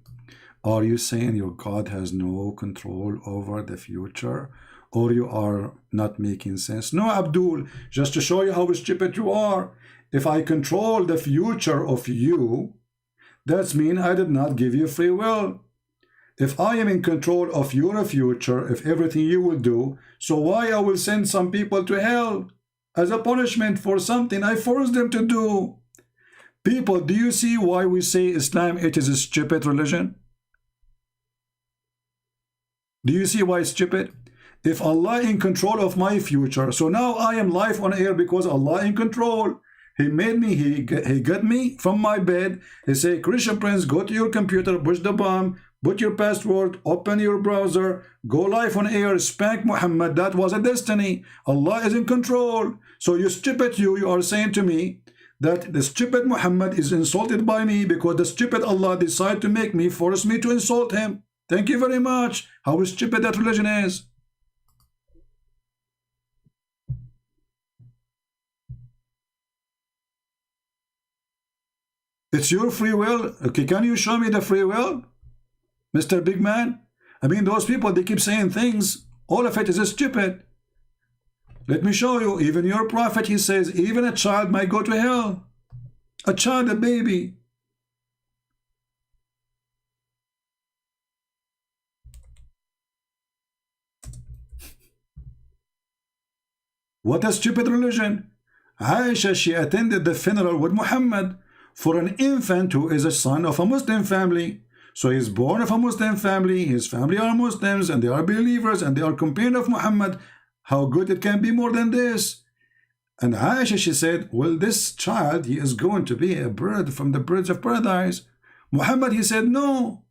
Speaker 7: are you saying your God has no control over the future? Or you are not making sense? No, Abdul, just to show you how stupid you are. If I control the future of you, that means I did not give you free will. If I am in control of your future, if everything you will do, so why I will send some people to hell as a punishment for something I forced them to do? People, do you see why we say Islam, it is a stupid religion? Do you see why it's stupid? If Allah in control of my future, so now I am live on air because Allah in control. He made me, he got me from my bed. He say, Christian Prince, go to your computer, push the bomb, put your password, open your browser, go live on air, spank Muhammad. That was a destiny. Allah is in control. So you stupid you are saying to me that the stupid Muhammad is insulted by me because the stupid Allah decided to make me, force me to insult him. Thank you very much. How stupid that religion is. It's your free will. Okay, can you show me the free will, Mr. Big Man? I mean, those people, they keep saying things. All of it is stupid. Let me show you. Even your prophet, he says, even a child might go to hell. A child, a baby. What a stupid religion. Aisha, she attended the funeral with Muhammad for an infant who is a son of a Muslim family. So he's born of a Muslim family, his family are Muslims, and they are believers, and they are companions of Muhammad. How good it can be more than this? And Aisha, she said, well, this child, he is going to be a bird from the birds of paradise. Muhammad, he said, no,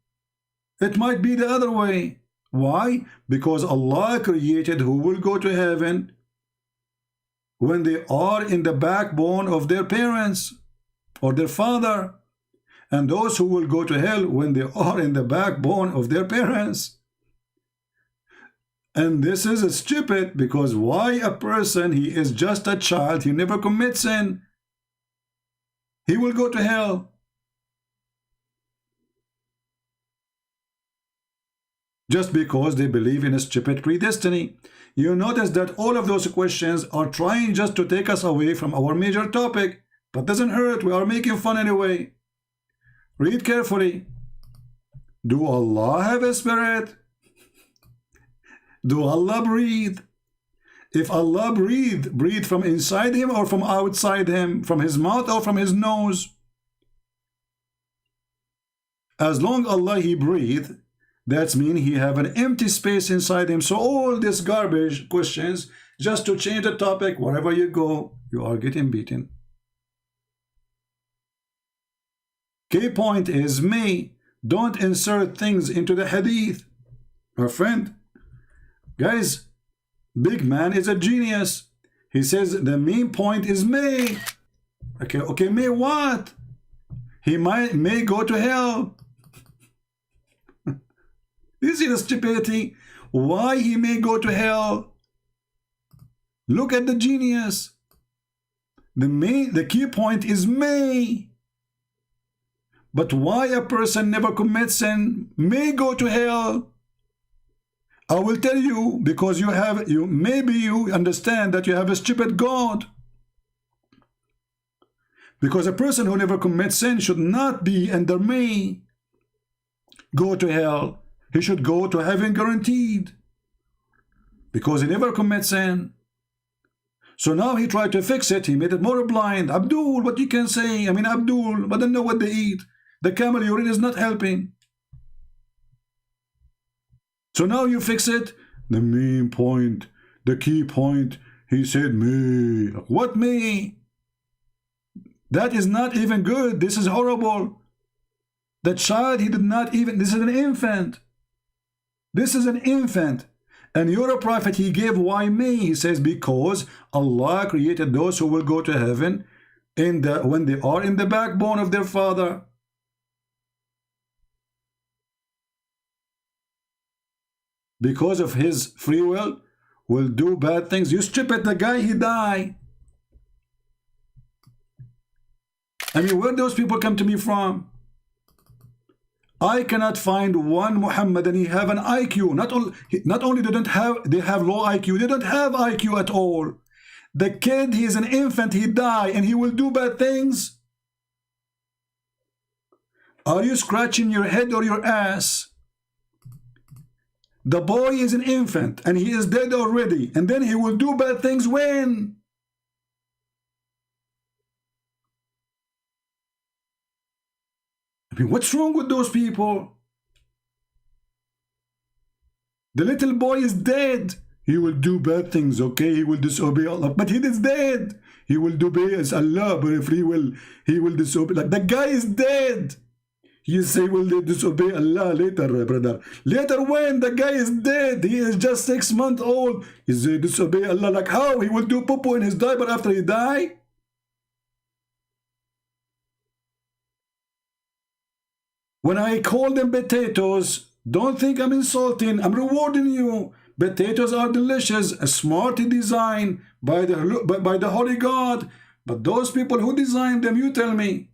Speaker 7: it might be the other way. Why? Because Allah created who will go to heaven when they are in the backbone of their parents or their father, and those who will go to hell when they are in the backbone of their parents. And this is stupid, because why a person, he is just a child, he never commits sin, he will go to hell. Just because they believe in a stupid predestiny. You notice that all of those questions are trying just to take us away from our major topic, but doesn't hurt, we are making fun anyway. Read carefully. Do Allah have a spirit? Do Allah breathe? if Allah breathe from inside him or from outside him, from his mouth or from his nose. As long Allah he breathe, that means he have an empty space inside him. So all this garbage questions, just to change the topic, wherever you go, you are getting beaten. Key point is me. Don't insert things into the hadith. My friend, guys, big man is a genius. He says the main point is me. Okay, may what? He may go to hell. You see the stupidity? Why he may go to hell? Look at the genius. The key point is me. But why a person never commits sin may go to hell? I will tell you, because maybe you understand that you have a stupid God. Because a person who never commits sin should not be under me go to hell. He should go to heaven guaranteed, because he never commits sin. So now he tried to fix it. He made it more blind. Abdul, what you can say? I mean, Abdul, but don't know what they eat. The camel urine is not helping. So now you fix it. The main point, the key point, he said me. What me? That is not even good. This is horrible. The child, he did not even, this is an infant. This is an infant. And you're a prophet, he gave why me? He says, because Allah created those who will go to heaven when they are in the backbone of their father. Because of his free will do bad things. You stupid, the guy, he died. I mean, where those people come to me from? I cannot find one Muhammad and he have an IQ. Not only they have low IQ, they don't have IQ at all. The kid, he is an infant, he die and he will do bad things. Are you scratching your head or your ass? The boy is an infant and he is dead already, and then he will do bad things when? I mean, what's wrong with those people? The little boy is dead. He will do bad things, okay? He will disobey Allah, but he is dead. He will disobey as Allah, but if he will disobey. Like, the guy is dead. You say, will disobey Allah later, brother? Later when? The guy is dead. He is just 6 months old. He say disobey Allah. Like how? He will do poo-poo in his diaper after he die? When I call them potatoes, don't think I'm insulting. I'm rewarding you. Potatoes are delicious, smartly designed by the Holy God. But those people who designed them, you tell me.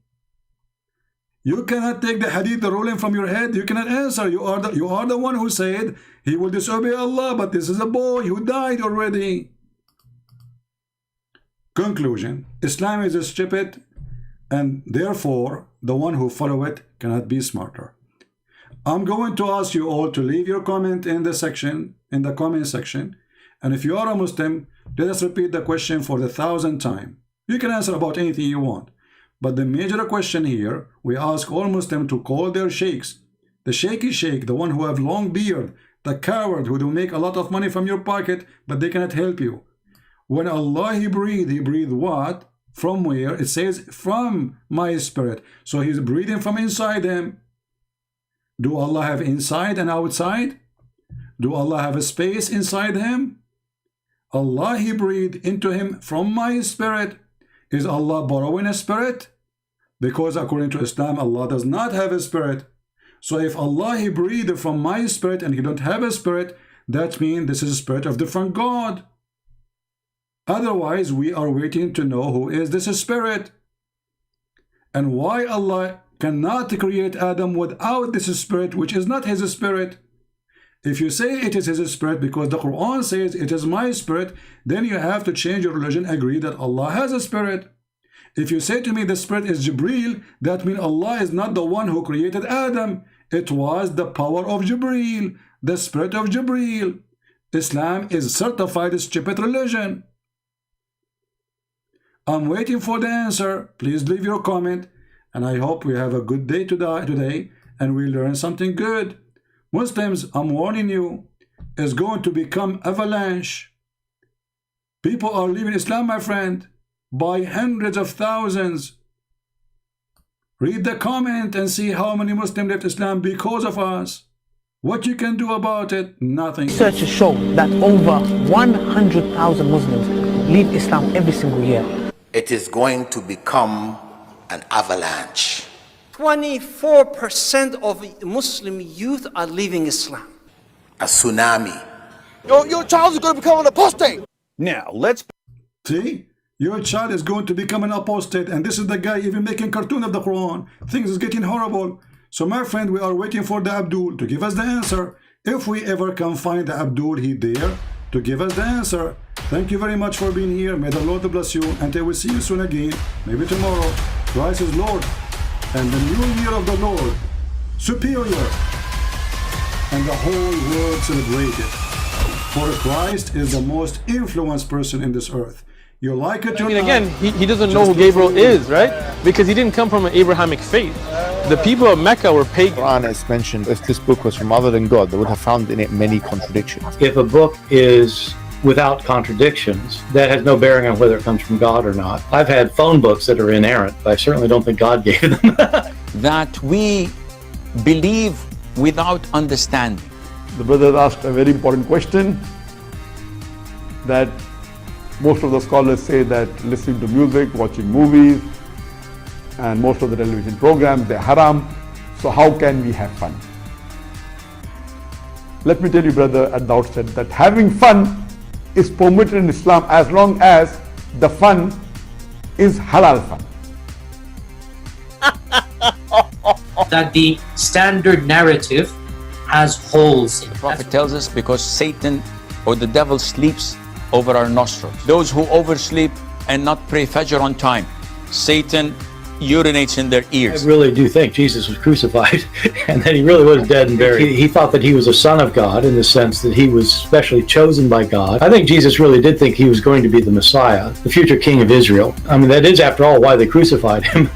Speaker 7: You cannot take the hadith, the ruling from your head. You cannot answer. You are the one who said he will disobey Allah, but this is a boy who died already. Conclusion: Islam is stupid, and therefore the one who follow it cannot be smarter. I'm going to ask you all to leave your comment in the comment section, and if you are a Muslim, let us repeat the question for the 1,000th time. You can answer about anything you want, but the major question here, we ask all Muslims to call their sheikhs. The shaky sheikh, the one who have long beard, the coward who do make a lot of money from your pocket, but they cannot help you. When Allah he breathe what? From where? It says from my spirit. So he's breathing from inside him. Do Allah have inside and outside? Do Allah have a space inside him? Allah he breathed into him from my spirit. Is Allah borrowing a spirit? Because according to Islam, Allah does not have a spirit. So if Allah he breathed from my spirit and he don't have a spirit, that means this is a spirit of different God. Otherwise, we are waiting to know who is this spirit, and why Allah cannot create Adam without this spirit, which is not his spirit. If you say it is his spirit because the Qur'an says it is my spirit, then you have to change your religion, agree that Allah has a spirit. If you say to me the spirit is Jibreel, that means Allah is not the one who created Adam. It was the power of Jibreel, the spirit of Jibreel. Islam is certified stupid religion. I'm waiting for the answer. Please leave your comment, and I hope we have a good day today and we learn something good. Muslims, I'm warning you, is going to become avalanche. People are leaving Islam, my friend, by hundreds of thousands. Read the comment and see how many Muslims left Islam because of us. What you can do about it? Nothing.
Speaker 8: Researchers show that over 100,000 Muslims leave Islam every single year.
Speaker 9: It is going to become an avalanche.
Speaker 10: 24% of Muslim youth are leaving Islam.
Speaker 9: A tsunami.
Speaker 11: Your child is going to become an apostate.
Speaker 12: Now, let's
Speaker 7: see. Your child is going to become an apostate, and this is the guy even making cartoon of the Quran. Things is getting horrible. So my friend, we are waiting for the Abdul to give us the answer. If we ever can find the Abdul, he there to give us the answer. Thank you very much for being here. May the Lord bless you. Until we see you soon again, maybe tomorrow. Christ is Lord, and the new year of the Lord, superior, and the whole world celebrate it. For Christ is the most influenced person in this earth. You like it or
Speaker 1: I mean,
Speaker 7: not,
Speaker 1: again, he doesn't know who Gabriel is, right? Because he didn't come from an Abrahamic faith. The people of Mecca were pagan.
Speaker 2: Qur'an is mentioned. If this book was from other than God, they would have found in it many contradictions.
Speaker 3: If a book is without contradictions, that has no bearing on whether it comes from God or not. I've had phone books that are inerrant, but I certainly don't think God gave them.
Speaker 4: That we believe without understanding.
Speaker 5: The brother asked a very important question, that most of the scholars say that listening to music, watching movies, and most of the television programs, they're haram. So how can we have fun? Let me tell you, brother, at the outset that having fun is permitted in Islam as long as the fun is halal fun.
Speaker 6: That the standard narrative has holes in it.
Speaker 4: The Prophet tells us because Satan or the devil sleeps over our nostrils. Those who oversleep and not pray Fajr on time, Satan urinates in their ears.
Speaker 3: I really do think Jesus was crucified and that he really was dead and buried. He thought that he was a son of God in the sense that he was specially chosen by God. I think Jesus really did think he was going to be the Messiah, the future king of Israel. I mean, that is, after all, why they crucified him.